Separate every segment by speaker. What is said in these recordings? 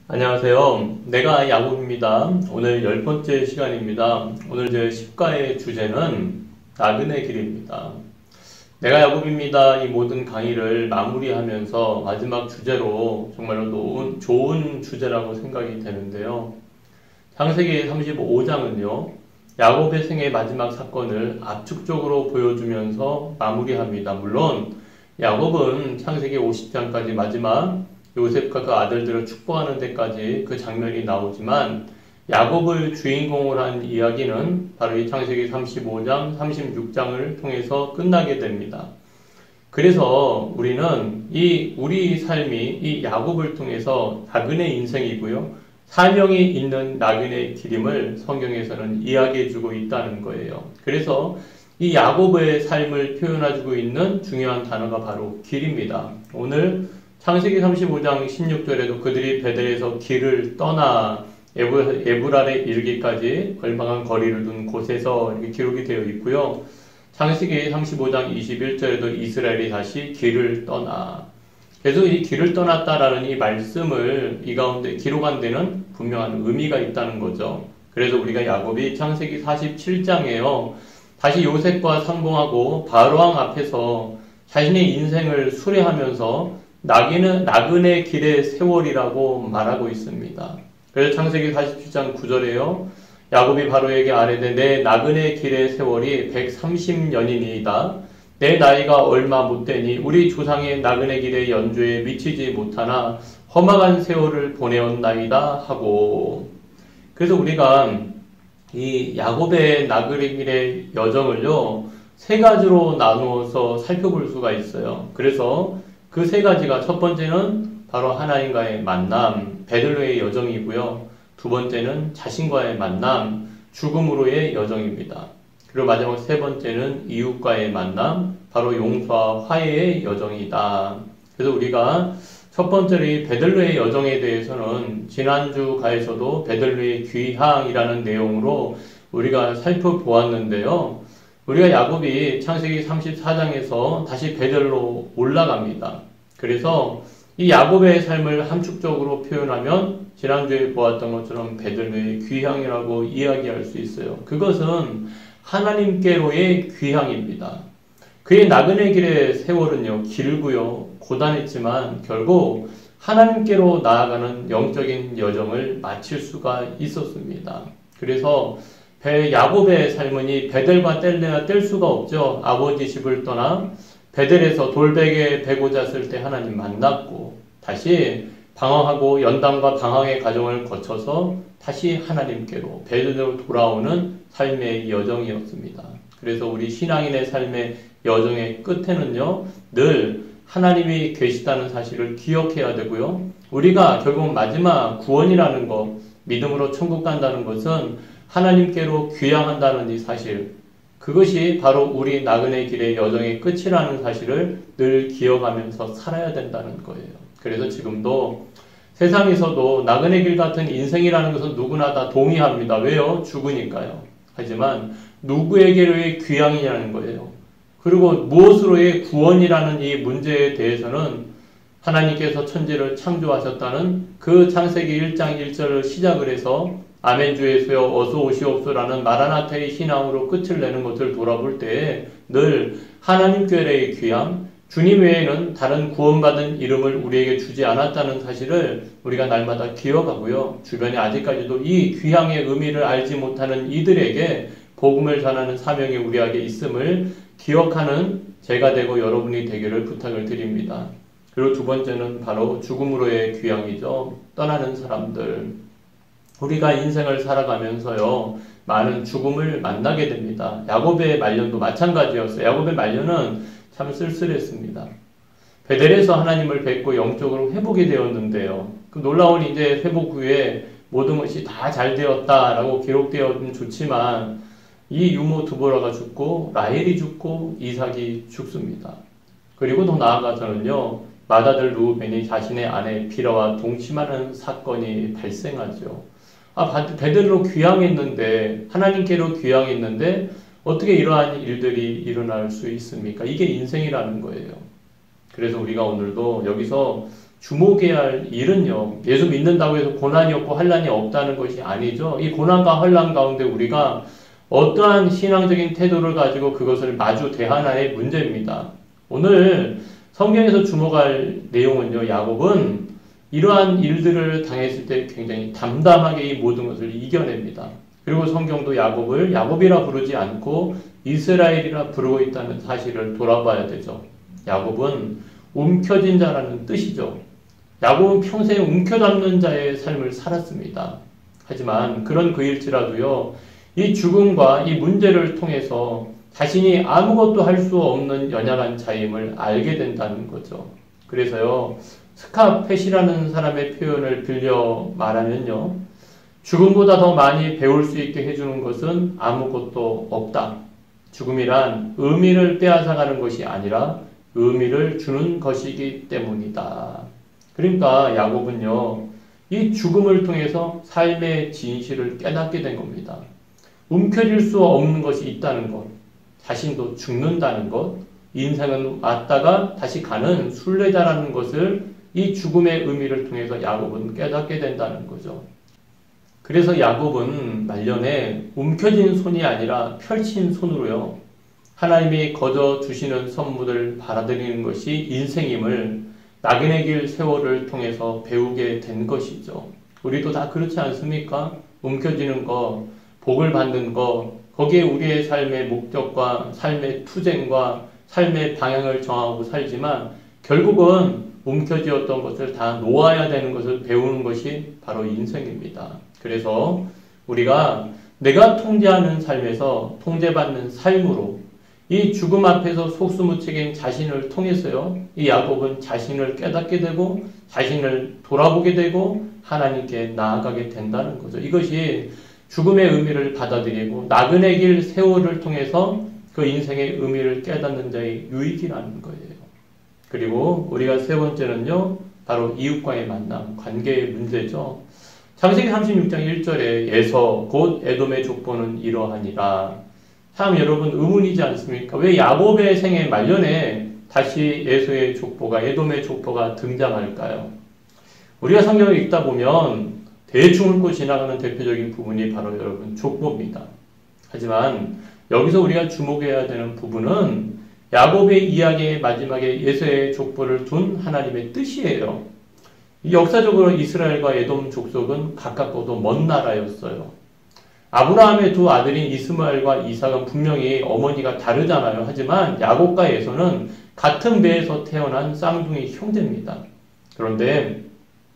Speaker 1: 안녕하세요. 내가 야곱입니다. 오늘 10번째 시간입니다. 오늘 제 10가의 주제는 나그네 길입니다. 내가 야곱입니다. 이 모든 강의를 마무리하면서 마지막 주제로 정말로 좋은 주제라고 생각이 되는데요. 창세기 35장은요. 야곱의 생의 마지막 사건을 압축적으로 보여주면서 마무리합니다. 물론 야곱은 창세기 50장까지 마지막 요셉과 그 아들들을 축복하는 데까지 그 장면이 나오지만 야곱을 주인공으로 한 이야기는 바로 이 창세기 35장, 36장을 통해서 끝나게 됩니다. 그래서 우리는 우리 삶이 이 야곱을 통해서 나그네 인생이고요. 사명이 있는 나그네 길임을 성경에서는 이야기해주고 있다는 거예요. 그래서 이 야곱의 삶을 표현해주고 있는 중요한 단어가 바로 길입니다. 오늘 창세기 35장 16절에도 그들이 베델에서 길을 떠나 에브랄에 이르기까지 얼마간 거리를 둔 곳에서 이렇게 기록이 되어 있고요. 창세기 35장 21절에도 이스라엘이 다시 길을 떠나. 그래서 이 길을 떠났다라는 이 말씀을 이 가운데 기록한 데는 분명한 의미가 있다는 거죠. 그래서 우리가 야곱이 창세기 47장에요. 다시 요셉과 상봉하고 바로왕 앞에서 자신의 인생을 수레하면서 나그네 길의 세월이라고 말하고 있습니다. 그래서 창세기 47장 9절에요. 야곱이 바로에게 아뢰되 내 나그네 길의 세월이 130년이니이다. 내 나이가 얼마 못되니 우리 조상의 나그네 길의 연조에 미치지 못하나 험악한 세월을 보내었나이다 하고. 그래서 우리가 이 야곱의 나그네 길의 여정을요. 세 가지로 나누어서 살펴볼 수가 있어요. 그래서 그 세 가지가 첫 번째는 바로 하나님과의 만남, 베들레의 여정이고요. 두 번째는 자신과의 만남, 죽음으로의 여정입니다. 그리고 마지막 세 번째는 이웃과의 만남, 바로 용서와 화해의 여정이다. 그래서 우리가 첫 번째로 이 베들레의 여정에 대해서는 지난주 가에서도 베들레의 귀향이라는 내용으로 우리가 살펴보았는데요. 우리가 야곱이 창세기 34장에서 다시 베델로 올라갑니다. 그래서 이 야곱의 삶을 함축적으로 표현하면 지난주에 보았던 것처럼 베델로의 귀향이라고 이야기할 수 있어요. 그것은 하나님께로의 귀향입니다. 그의 나그네 길의 세월은요, 길고요, 고단했지만 결국 하나님께로 나아가는 영적인 여정을 마칠 수가 있었습니다. 그래서 야곱의 삶은 이 베델과 뗄 수가 없죠. 아버지 집을 떠나 베델에서 돌베개에 베고 잤을 때 하나님 만났고 다시 방황하고 연단과 방황의 과정을 거쳐서 다시 하나님께로 베델로 돌아오는 삶의 여정이었습니다. 그래서 우리 신앙인의 삶의 여정의 끝에는요. 늘 하나님이 계시다는 사실을 기억해야 되고요. 우리가 결국 마지막 구원이라는 것, 믿음으로 천국 간다는 것은 하나님께로 귀향한다는 이 사실, 그것이 바로 우리 나그네 길의 여정의 끝이라는 사실을 늘 기억하면서 살아야 된다는 거예요. 그래서 지금도 세상에서도 나그네 길 같은 인생이라는 것은 누구나 다 동의합니다. 왜요? 죽으니까요. 하지만 누구에게로의 귀향이냐는 거예요. 그리고 무엇으로의 구원이라는 이 문제에 대해서는 하나님께서 천지를 창조하셨다는 그 창세기 1장 1절을 시작을 해서 아멘 주 예수여 어서 오시옵소라는 마라나타의 신앙으로 끝을 내는 것을 돌아볼 때에 늘 하나님께로의 귀향, 주님 외에는 다른 구원받은 이름을 우리에게 주지 않았다는 사실을 우리가 날마다 기억하고요. 주변에 아직까지도 이 귀향의 의미를 알지 못하는 이들에게 복음을 전하는 사명이 우리에게 있음을 기억하는 제가 되고 여러분이 되기를 부탁을 드립니다. 그리고 두 번째는 바로 죽음으로의 귀향이죠. 떠나는 사람들. 우리가 인생을 살아가면서요, 많은 죽음을 만나게 됩니다. 야곱의 말년도 마찬가지였어요. 야곱의 말년은 참 쓸쓸했습니다. 베델에서 하나님을 뵙고 영적으로 회복이 되었는데요. 그 놀라운 이제 회복 후에 모든 것이 다 잘 되었다라고 기록되어는 좋지만 이 유모 두보라가 죽고 라헬이 죽고 이삭이 죽습니다. 그리고 더 나아가서는요, 맏아들 루벤이 자신의 아내 비라와 동침하는 사건이 발생하죠. 베델로 귀향했는데, 하나님께로 귀향했는데, 어떻게 이러한 일들이 일어날 수 있습니까? 이게 인생이라는 거예요. 그래서 우리가 오늘도 여기서 주목해야 할 일은요, 예수 믿는다고 해서 고난이 없고 환난이 없다는 것이 아니죠. 이 고난과 환난 가운데 우리가 어떠한 신앙적인 태도를 가지고 그것을 마주 대하나의 문제입니다. 오늘 성경에서 주목할 내용은요, 야곱은 이러한 일들을 당했을 때 굉장히 담담하게 이 모든 것을 이겨냅니다. 그리고 성경도 야곱을 야곱이라 부르지 않고 이스라엘이라 부르고 있다는 사실을 돌아봐야 되죠. 야곱은 움켜진 자라는 뜻이죠. 야곱은 평생 움켜잡는 자의 삶을 살았습니다. 하지만 그런 그일지라도요, 이 죽음과 이 문제를 통해서 자신이 아무것도 할 수 없는 연약한 자임을 알게 된다는 거죠. 그래서요, 스카펫이라는 사람의 표현을 빌려 말하면요, 죽음보다 더 많이 배울 수 있게 해주는 것은 아무것도 없다. 죽음이란 의미를 빼앗아가는 것이 아니라 의미를 주는 것이기 때문이다. 그러니까 야곱은요, 이 죽음을 통해서 삶의 진실을 깨닫게 된 겁니다. 움켜쥘 수 없는 것이 있다는 것, 자신도 죽는다는 것, 인생은 왔다가 다시 가는 순례자라는 것을 이 죽음의 의미를 통해서 야곱은 깨닫게 된다는 거죠. 그래서 야곱은 말년에 움켜진 손이 아니라 펼친 손으로요, 하나님이 거저 주시는 선물을 받아들이는 것이 인생임을 낙인의 길 세월을 통해서 배우게 된 것이죠. 우리도 다 그렇지 않습니까? 움켜쥐는 거, 복을 받는 거, 거기에 우리의 삶의 목적과 삶의 투쟁과 삶의 방향을 정하고 살지만 결국은 움켜쥐었던 것을 다 놓아야 되는 것을 배우는 것이 바로 인생입니다. 그래서 우리가 내가 통제하는 삶에서 통제받는 삶으로 이 죽음 앞에서 속수무책인 자신을 통해서요, 이 야곱은 자신을 깨닫게 되고 자신을 돌아보게 되고 하나님께 나아가게 된다는 거죠. 이것이 죽음의 의미를 받아들이고 나그네 길 세월을 통해서 그 인생의 의미를 깨닫는 자의 유익이라는 거예요. 그리고 우리가 세 번째는요, 바로 이웃과의 만남, 관계의 문제죠. 창세기 36장 1절에 에서 곧 에돔의 족보는 이러하니라. 참 여러분 의문이지 않습니까? 왜 야곱의 생애 말년에 다시 에서의 족보가, 에돔의 족보가 등장할까요? 우리가 성경을 읽다 보면 대충 훑고 지나가는 대표적인 부분이 바로 여러분 족보입니다. 하지만 여기서 우리가 주목해야 되는 부분은 야곱의 이야기의 마지막에 에서의 족보를 둔 하나님의 뜻이에요. 역사적으로 이스라엘과 에돔 족속은 가깝고도 먼 나라였어요. 아브라함의 두 아들인 이스마엘과 이삭은 분명히 어머니가 다르잖아요. 하지만 야곱과 에서는 같은 배에서 태어난 쌍둥이 형제입니다. 그런데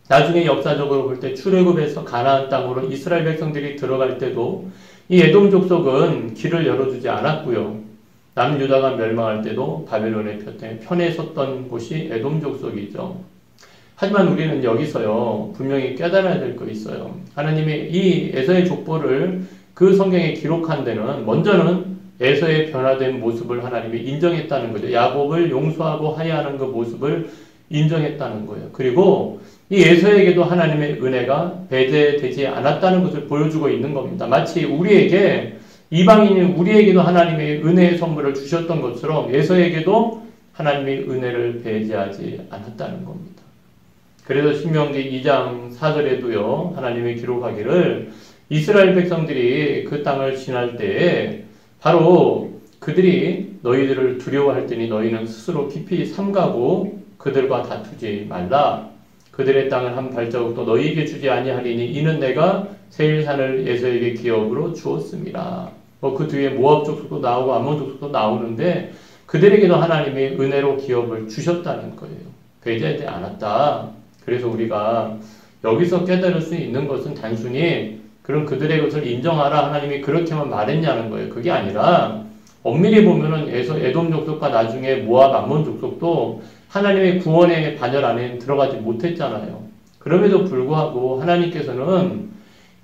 Speaker 1: 나중에 역사적으로 볼 때 출애굽에서 가나안 땅으로 이스라엘 백성들이 들어갈 때도 이 에돔 족속은 길을 열어주지 않았고요. 남유다가 멸망할 때도 바벨론의 편에 섰던 곳이 에돔 족속이죠. 하지만 우리는 여기서요, 분명히 깨달아야 될 거 있어요. 하나님이 이 에서의 족보를 그 성경에 기록한 데는 먼저는 에서의 변화된 모습을 하나님이 인정했다는 거죠. 야곱을 용서하고 하야하는 그 모습을 인정했다는 거예요. 그리고 이 에서에게도 하나님의 은혜가 배제되지 않았다는 것을 보여주고 있는 겁니다. 마치 우리에게 이방인인 우리에게도 하나님의 은혜의 선물을 주셨던 것처럼 에서에게도 하나님의 은혜를 배제하지 않았다는 겁니다. 그래서 신명기 2장 4절에도요, 하나님이 기록하기를 이스라엘 백성들이 그 땅을 지날 때에 바로 그들이 너희들을 두려워할 때니 너희는 스스로 깊이 삼가고 그들과 다투지 말라. 그들의 땅을 한 발자국도 너희에게 주지 아니하리니 이는 내가 세일산을 에서에게 기업으로 주었습니다. 그 뒤에 모압 족속도 나오고 아몬 족속도 나오는데 그들에게도 하나님이 은혜로 기업을 주셨다는 거예요. 배제하지 않았다. 그래서 우리가 여기서 깨달을 수 있는 것은 단순히 그런 그들의 것을 인정하라 하나님이 그렇게만 말했냐는 거예요. 그게 아니라 엄밀히 보면은 에돔 족속과 나중에 모압 아몬 족속도 하나님의 구원의 반열 안에 들어가지 못했잖아요. 그럼에도 불구하고 하나님께서는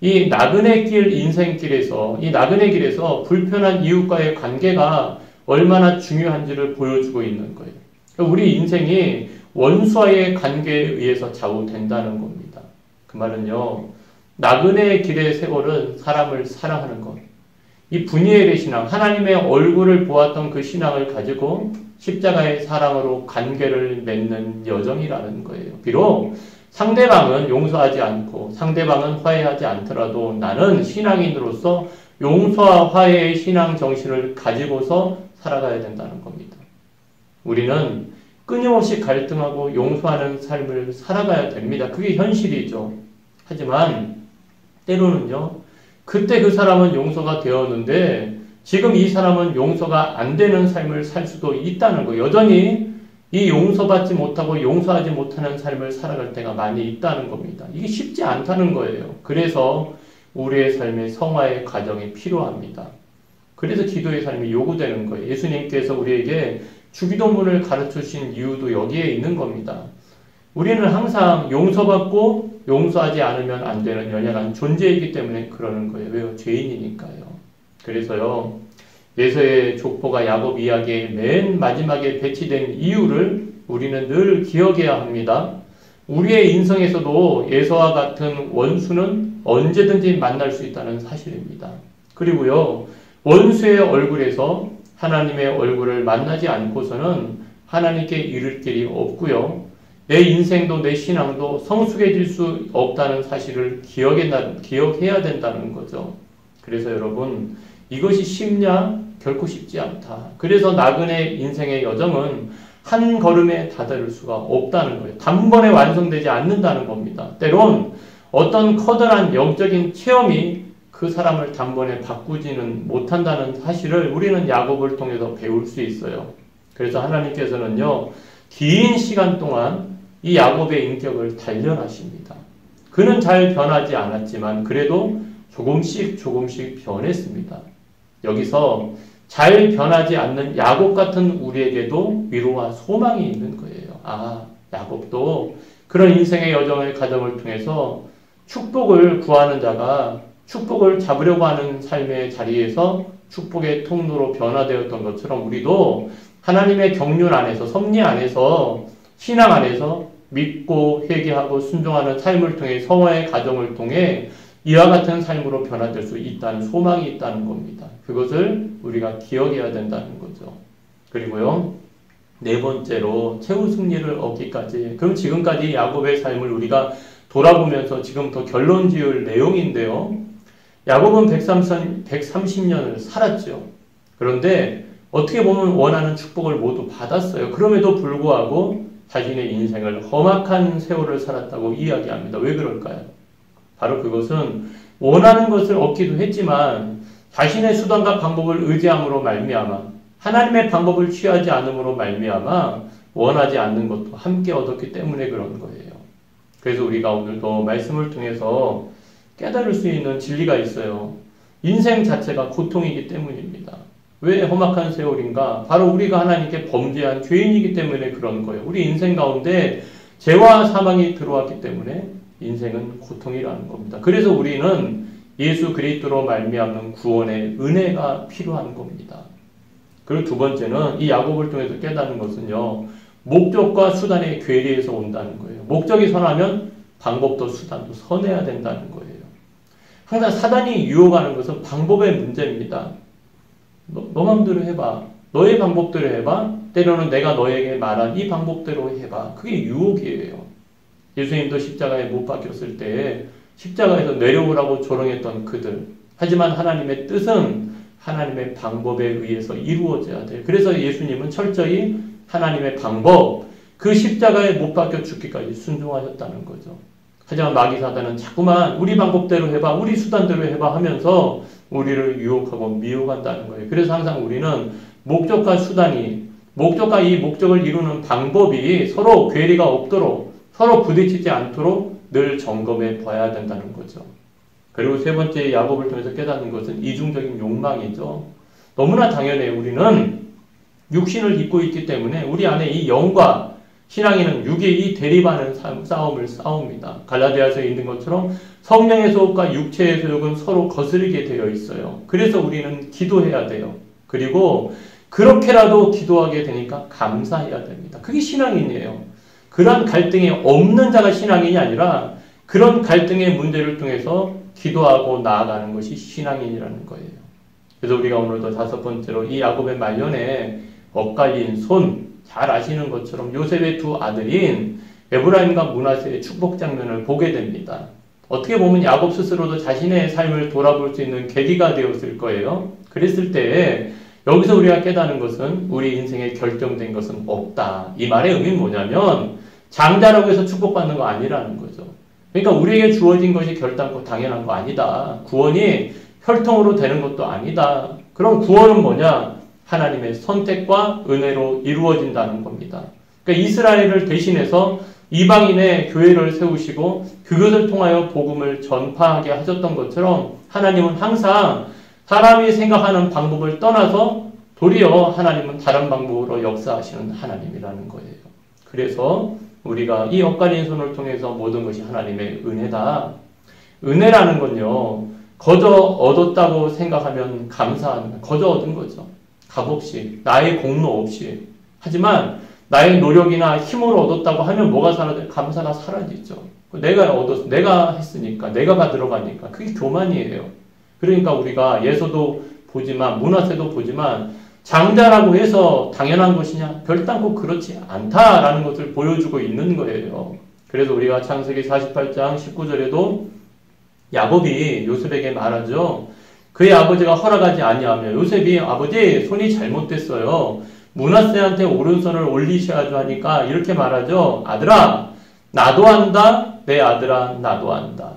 Speaker 1: 이 나그네 길 인생길에서 이 나그네 길에서 불편한 이웃과의 관계가 얼마나 중요한지를 보여주고 있는 거예요. 우리 인생이 원수와의 관계에 의해서 좌우된다는 겁니다. 그 말은요, 나그네 길의 세월은 사람을 사랑하는 것. 이 분이엘의 신앙, 하나님의 얼굴을 보았던 그 신앙을 가지고 십자가의 사랑으로 관계를 맺는 여정이라는 거예요. 비록 상대방은 용서하지 않고 상대방은 화해하지 않더라도 나는 신앙인으로서 용서와 화해의 신앙 정신을 가지고서 살아가야 된다는 겁니다. 우리는 끊임없이 갈등하고 용서하는 삶을 살아가야 됩니다. 그게 현실이죠. 하지만 때로는요, 그때 그 사람은 용서가 되었는데 지금 이 사람은 용서가 안 되는 삶을 살 수도 있다는 거. 여전히 이 용서받지 못하고 용서하지 못하는 삶을 살아갈 때가 많이 있다는 겁니다. 이게 쉽지 않다는 거예요. 그래서 우리의 삶의 성화의 과정이 필요합니다. 그래서 기도의 삶이 요구되는 거예요. 예수님께서 우리에게 주기도문을 가르쳐 주신 이유도 여기에 있는 겁니다. 우리는 항상 용서받고 용서하지 않으면 안 되는 연약한 존재이기 때문에 그러는 거예요. 왜요? 죄인이니까요. 그래서요, 예서의 족보가 야곱 이야기의 맨 마지막에 배치된 이유를 우리는 늘 기억해야 합니다. 우리의 인생에서도 예서와 같은 원수는 언제든지 만날 수 있다는 사실입니다. 그리고요, 원수의 얼굴에서 하나님의 얼굴을 만나지 않고서는 하나님께 이를 길이 없고요. 내 인생도 내 신앙도 성숙해질 수 없다는 사실을 기억해야 된다는 거죠. 그래서 여러분, 이것이 쉽냐? 결코 쉽지 않다. 그래서 나그네 인생의 여정은 한 걸음에 다다를 수가 없다는 거예요. 단번에 완성되지 않는다는 겁니다. 때론 어떤 커다란 영적인 체험이 그 사람을 단번에 바꾸지는 못한다는 사실을 우리는 야곱을 통해서 배울 수 있어요. 그래서 하나님께서는요, 긴 시간 동안 이 야곱의 인격을 단련하십니다. 그는 잘 변하지 않았지만 그래도 조금씩 변했습니다. 여기서 잘 변하지 않는 야곱 같은 우리에게도 위로와 소망이 있는 거예요. 아, 야곱도 그런 인생의 여정의 과정을 통해서 축복을 구하는 자가 축복을 잡으려고 하는 삶의 자리에서 축복의 통로로 변화되었던 것처럼 우리도 하나님의 경륜 안에서, 섭리 안에서, 신앙 안에서 믿고 회개하고 순종하는 삶을 통해 성화의 과정을 통해 이와 같은 삶으로 변화될 수 있다는 소망이 있다는 겁니다. 그것을 우리가 기억해야 된다는 거죠. 그리고요, 네 번째로 최후 승리를 얻기까지. 그럼 지금까지 야곱의 삶을 우리가 돌아보면서 지금 더 결론 지을 내용인데요. 야곱은 130년을 살았죠. 그런데 어떻게 보면 원하는 축복을 모두 받았어요. 그럼에도 불구하고 자신의 인생을 험악한 세월을 살았다고 이야기합니다. 왜 그럴까요? 바로 그것은 원하는 것을 얻기도 했지만 자신의 수단과 방법을 의지함으로 말미암아 하나님의 방법을 취하지 않음으로 말미암아 원하지 않는 것도 함께 얻었기 때문에 그런 거예요. 그래서 우리가 오늘도 말씀을 통해서 깨달을 수 있는 진리가 있어요. 인생 자체가 고통이기 때문입니다. 왜 험악한 세월인가? 바로 우리가 하나님께 범죄한 죄인이기 때문에 그런 거예요. 우리 인생 가운데 죄와 사망이 들어왔기 때문에 인생은 고통이라는 겁니다. 그래서 우리는 예수 그리스도로 말미암는 구원의 은혜가 필요한 겁니다. 그리고 두 번째는 이 야곱을 통해서 깨닫는 것은요, 목적과 수단의 괴리에서 온다는 거예요. 목적이 선하면 방법도 수단도 선해야 된다는 거예요. 항상 사단이 유혹하는 것은 방법의 문제입니다. 너 맘대로 해봐. 너의 방법대로 해봐. 때로는 내가 너에게 말한 이 방법대로 해봐. 그게 유혹이에요. 예수님도 십자가에 못 박혔을 때 십자가에서 내려오라고 조롱했던 그들. 하지만 하나님의 뜻은 하나님의 방법에 의해서 이루어져야 돼요. 그래서 예수님은 철저히 하나님의 방법, 그 십자가에 못 박혀 죽기까지 순종하셨다는 거죠. 하지만 마귀 사단은 자꾸만 우리 방법대로 해봐, 우리 수단대로 해봐 하면서 우리를 유혹하고 미혹한다는 거예요. 그래서 항상 우리는 목적과 수단이, 목적과 이 목적을 이루는 방법이 서로 괴리가 없도록, 서로 부딪히지 않도록 늘 점검해 봐야 된다는 거죠. 그리고 세 번째 야곱을 통해서 깨닫는 것은 이중적인 욕망이죠. 너무나 당연해요. 우리는 육신을 입고 있기 때문에 우리 안에 이 영과 신앙인은 육의 이 대립하는 싸움을 싸웁니다. 갈라디아서에 있는 것처럼 성령의 소욕과 육체의 소욕은 서로 거스르게 되어 있어요. 그래서 우리는 기도해야 돼요. 그리고 그렇게라도 기도하게 되니까 감사해야 됩니다. 그게 신앙인이에요. 그런 갈등이 없는 자가 신앙인이 아니라 그런 갈등의 문제를 통해서 기도하고 나아가는 것이 신앙인이라는 거예요. 그래서 우리가 오늘도 다섯 번째로 이 야곱의 말년에 엇갈린 손, 잘 아시는 것처럼 요셉의 두 아들인 에브라임과 므낫세의 축복 장면을 보게 됩니다. 어떻게 보면 야곱 스스로도 자신의 삶을 돌아볼 수 있는 계기가 되었을 거예요. 그랬을 때 여기서 우리가 깨닫는 것은 우리 인생에 결정된 것은 없다. 이 말의 의미는 뭐냐면 장자라고 해서 축복받는 거 아니라는 거죠. 그러니까 우리에게 주어진 것이 결단코 당연한 거 아니다. 구원이 혈통으로 되는 것도 아니다. 그럼 구원은 뭐냐? 하나님의 선택과 은혜로 이루어진다는 겁니다. 그러니까 이스라엘을 대신해서 이방인의 교회를 세우시고 그것을 통하여 복음을 전파하게 하셨던 것처럼 하나님은 항상 사람이 생각하는 방법을 떠나서 도리어 하나님은 다른 방법으로 역사하시는 하나님이라는 거예요. 그래서 우리가 이 엇갈린 손을 통해서 모든 것이 하나님의 은혜다. 은혜라는 건요, 거저 얻었다고 생각하면 감사하는, 거저 얻은 거죠. 값없이, 나의 공로 없이. 하지만 나의 노력이나 힘으로 얻었다고 하면 뭐가 사라져요? 감사가 사라지죠. 내가 했으니까, 내가 받으러 가니까. 그게 교만이에요. 그러니까 우리가 예서도 보지만, 므낫세도 보지만, 장자라고 해서 당연한 것이냐? 별단코 그렇지 않다라는 것을 보여주고 있는 거예요. 그래서 우리가 창세기 48장 19절에도 야곱이 요셉에게 말하죠. 그의 아버지가 허락하지 아니하며 요셉이 아버지 손이 잘못됐어요. 므낫세한테 오른손을 올리셔야죠 하니까 이렇게 말하죠. 아들아 나도 안다. 내 아들아 나도 안다.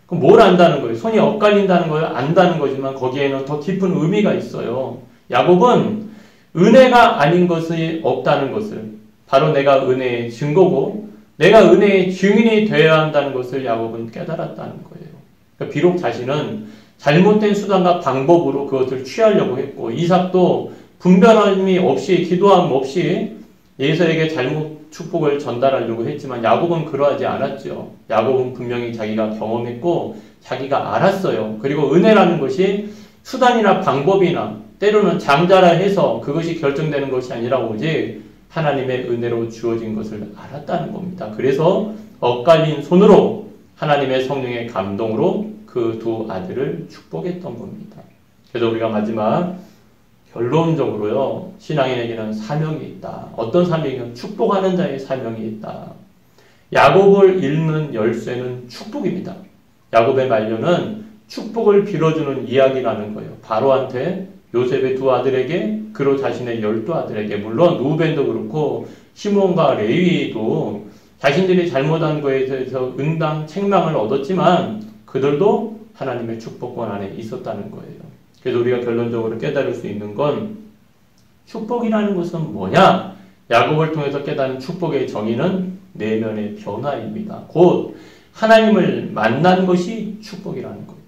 Speaker 1: 그럼 뭘 안다는 거예요? 손이 엇갈린다는 걸 안다는 거지만 거기에는 더 깊은 의미가 있어요. 야곱은 은혜가 아닌 것이 없다는 것을, 바로 내가 은혜의 증거고 내가 은혜의 증인이 되어야 한다는 것을 야곱은 깨달았다는 거예요. 그러니까 비록 자신은 잘못된 수단과 방법으로 그것을 취하려고 했고 이삭도 분별함이 없이 기도함 없이 예서에게 잘못 축복을 전달하려고 했지만 야곱은 그러하지 않았죠. 야곱은 분명히 자기가 경험했고 자기가 알았어요. 그리고 은혜라는 것이 수단이나 방법이나 때로는 장자라 해서 그것이 결정되는 것이 아니라 오직 하나님의 은혜로 주어진 것을 알았다는 겁니다. 그래서 엇갈린 손으로 하나님의 성령의 감동으로 그 두 아들을 축복했던 겁니다. 그래서 우리가 마지막 결론적으로요, 신앙인에게는 사명이 있다. 어떤 사명이냐? 축복하는 자의 사명이 있다. 야곱을 잇는 열쇠는 축복입니다. 야곱의 말년은 축복을 빌어주는 이야기라는 거예요. 바로한테, 요셉의 두 아들에게, 그로 자신의 12아들에게, 물론 루벤도 그렇고 시몬과 레위도 자신들이 잘못한 것에 대해서 응당 책망을 얻었지만 그들도 하나님의 축복권 안에 있었다는 거예요. 그래서 우리가 결론적으로 깨달을 수 있는 건 축복이라는 것은 뭐냐? 야곱을 통해서 깨닫는 축복의 정의는 내면의 변화입니다. 곧 하나님을 만난 것이 축복이라는 거예요.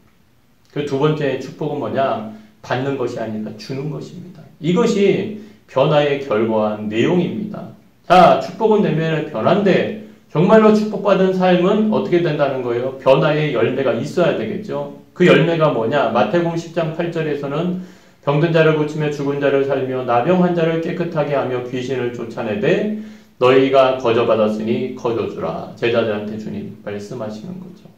Speaker 1: 그 두 번째 축복은 뭐냐? 받는 것이 아니라 주는 것입니다. 이것이 변화의 결과한 내용입니다. 자, 축복은 내면의 변화인데 정말로 축복받은 삶은 어떻게 된다는 거예요? 변화의 열매가 있어야 되겠죠. 그 열매가 뭐냐? 마태복음 10장 8절에서는 병든 자를 고치며 죽은 자를 살며 나병 환자를 깨끗하게 하며 귀신을 쫓아내되 너희가 거저받았으니 거저주라. 제자들한테 주님 말씀하시는 거죠.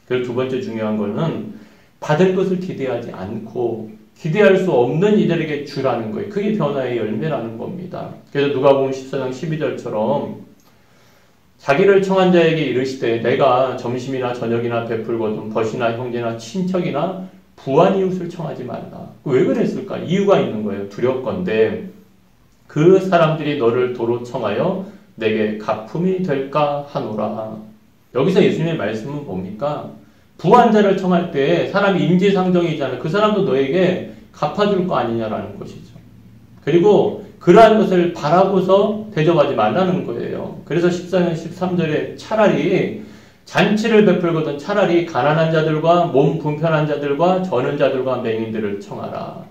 Speaker 1: 그리고 두 번째 중요한 거는 받을 것을 기대하지 않고 기대할 수 없는 이들에게 주라는 거예요. 그게 변화의 열매라는 겁니다. 그래서 누가복음 14장 12절처럼 자기를 청한 자에게 이르시되 내가 점심이나 저녁이나 베풀거든 벗이나 형제나 친척이나 부한 이웃을 청하지 말라. 왜 그랬을까? 이유가 있는 거예요. 두렵건대 그 사람들이 너를 도로 청하여 내게 갚음이 될까 하노라. 여기서 예수님의 말씀은 뭡니까? 부한 자를 청할 때 사람이 인지상정이잖아요. 그 사람도 너에게 갚아줄 거 아니냐라는 것이죠. 그리고 그러한 것을 바라고서 대접하지 말라는 거예요. 그래서 14년 13절에 차라리 잔치를 베풀거든 차라리 가난한 자들과 몸 불편한 자들과 저는 자들과 맹인들을 청하라.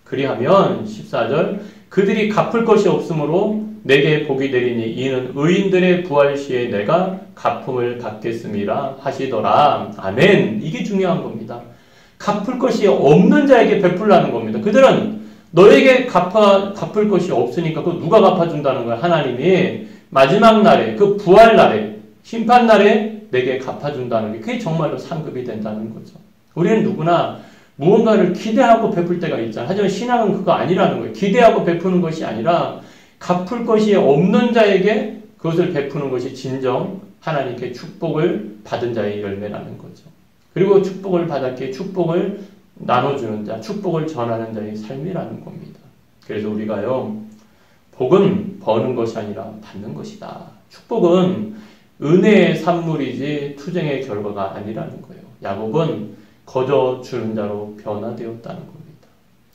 Speaker 1: 그리하면 14절 그들이 갚을 것이 없으므로 내게 복이 되리니 이는 의인들의 부활 시에 내가 갚음을 받겠음이라 하시더라. 아멘. 이게 중요한 겁니다. 갚을 것이 없는 자에게 베풀라는 겁니다. 그들은 너에게 갚을 것이 없으니까 그 누가 갚아준다는 거야? 하나님이 마지막 날에 그 부활 날에 심판 날에 내게 갚아준다는 게 그게 정말로 상급이 된다는 거죠. 우리는 누구나 무언가를 기대하고 베풀 때가 있잖아요. 하지만 신앙은 그거 아니라는 거예요. 기대하고 베푸는 것이 아니라 갚을 것이 없는 자에게 그것을 베푸는 것이 진정 하나님께 축복을 받은 자의 열매라는 거죠. 그리고 축복을 받았기에 축복을 나눠주는 자, 축복을 전하는 자의 삶이라는 겁니다. 그래서 우리가요, 복은 버는 것이 아니라 받는 것이다. 축복은 은혜의 산물이지 투쟁의 결과가 아니라는 거예요. 야곱은 거저 주는 자로 변화되었다는 겁니다.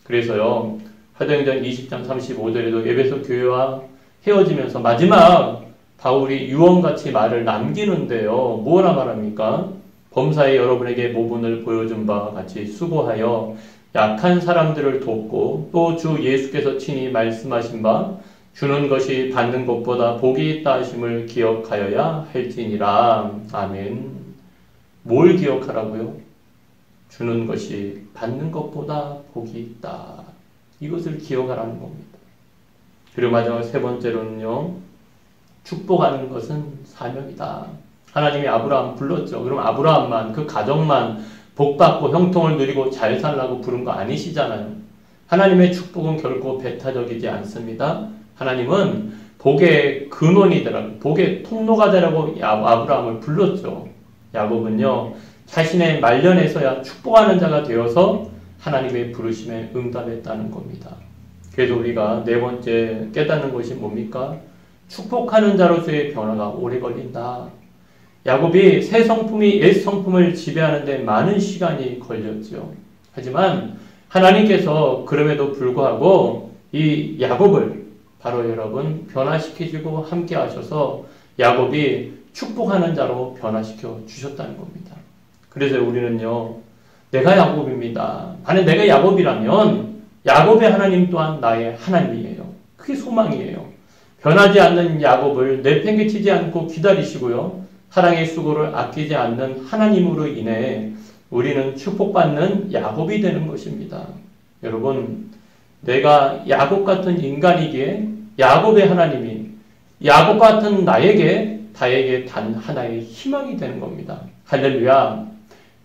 Speaker 1: 그래서요, 사도행전 20장 35절에도 에베소 교회와 헤어지면서 마지막 바울이 유언같이 말을 남기는데요. 뭐라 말합니까? 범사에 여러분에게 모분을 보여준 바와 같이 수고하여 약한 사람들을 돕고 또 주 예수께서 친히 말씀하신 바 주는 것이 받는 것보다 복이 있다 하심을 기억하여야 할지니라. 아멘. 뭘 기억하라고요? 주는 것이 받는 것보다 복이 있다. 이것을 기억하라는 겁니다. 그리고 마지막 세 번째로는요, 축복하는 것은 사명이다. 하나님이 아브라함 불렀죠. 그럼 아브라함만, 그 가정만 복받고 형통을 누리고 잘 살라고 부른 거 아니시잖아요. 하나님의 축복은 결코 배타적이지 않습니다. 하나님은 복의 근원이 되라고, 복의 통로가 되라고 아브라함을 불렀죠. 야곱은요, 자신의 말년에서야 축복하는 자가 되어서 하나님의 부르심에 응답했다는 겁니다. 그래서 우리가 네 번째 깨닫는 것이 뭡니까? 축복하는 자로서의 변화가 오래 걸린다. 야곱이 새 성품이 옛 성품을 지배하는 데 많은 시간이 걸렸죠. 하지만 하나님께서 그럼에도 불구하고 이 야곱을 바로 여러분 변화시키시고 함께 하셔서 야곱이 축복하는 자로 변화시켜 주셨다는 겁니다. 그래서 우리는요, 내가 야곱입니다. 만약 내가 야곱이라면 야곱의 하나님 또한 나의 하나님이에요. 그게 소망이에요. 변하지 않는 야곱을 내팽개치지 않고 기다리시고요, 사랑의 수고를 아끼지 않는 하나님으로 인해 우리는 축복받는 야곱이 되는 것입니다. 여러분, 내가 야곱 같은 인간이기에 야곱의 하나님이 야곱 같은 나에게 단 하나의 희망이 되는 겁니다. 할렐루야.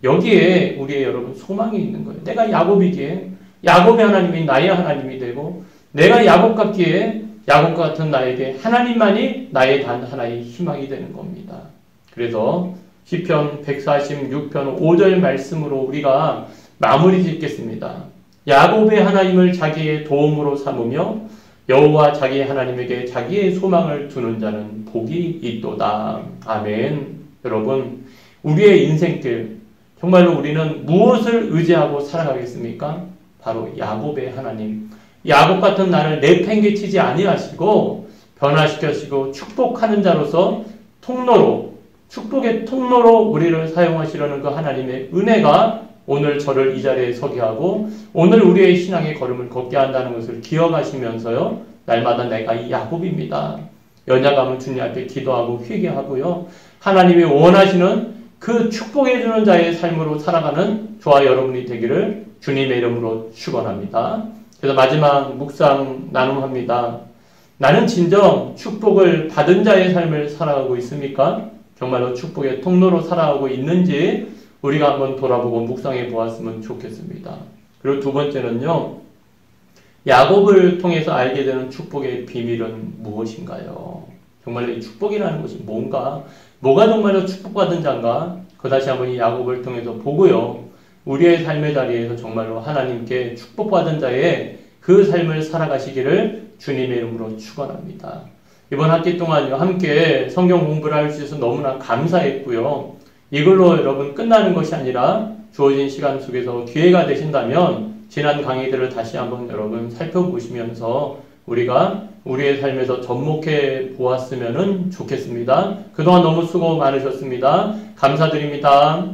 Speaker 1: 여기에 우리의 여러분 소망이 있는 거예요. 내가 야곱이기에 야곱의 하나님이 나의 하나님이 되고, 내가 야곱 같기에 야곱 같은 나에게 하나님만이 나의 단 하나의 희망이 되는 겁니다. 그래서 시편 146편 5절 말씀으로 우리가 마무리 짓겠습니다. 야곱의 하나님을 자기의 도움으로 삼으며 여호와 자기 하나님에게 자기의 소망을 두는 자는 복이 있도다. 아멘. 여러분, 우리의 인생길 정말로 우리는 무엇을 의지하고 살아가겠습니까? 바로 야곱의 하나님. 야곱 같은 나를 내팽개치지 아니하시고 변화시키시고 축복하는 자로서 통로로, 축복의 통로로 우리를 사용하시려는 그 하나님의 은혜가 오늘 저를 이 자리에 서게 하고 오늘 우리의 신앙의 걸음을 걷게 한다는 것을 기억하시면서요, 날마다 내가 야곱입니다. 연약하면 주님 앞에 기도하고 회개하고요, 하나님이 원하시는 그 축복해주는 자의 삶으로 살아가는 저와 여러분이 되기를 주님의 이름으로 축원합니다. 그래서 마지막 묵상 나눔합니다. 나는 진정 축복을 받은 자의 삶을 살아가고 있습니까? 정말로 축복의 통로로 살아가고 있는지 우리가 한번 돌아보고 묵상해 보았으면 좋겠습니다. 그리고 두 번째는요, 야곱을 통해서 알게 되는 축복의 비밀은 무엇인가요? 정말로 이 축복이라는 것이 뭔가, 뭐가 정말로 축복받은 자인가? 그 다시 한번 이 야곱을 통해서 보고요, 우리의 삶의 자리에서 정말로 하나님께 축복받은 자의 그 삶을 살아가시기를 주님의 이름으로 축원합니다. 이번 학기 동안요, 함께 성경 공부를 할 수 있어서 너무나 감사했고요. 이걸로 여러분 끝나는 것이 아니라 주어진 시간 속에서 기회가 되신다면 지난 강의들을 다시 한번 여러분 살펴보시면서 우리가 우리의 삶에서 접목해 보았으면 좋겠습니다. 그동안 너무 수고 많으셨습니다. 감사드립니다.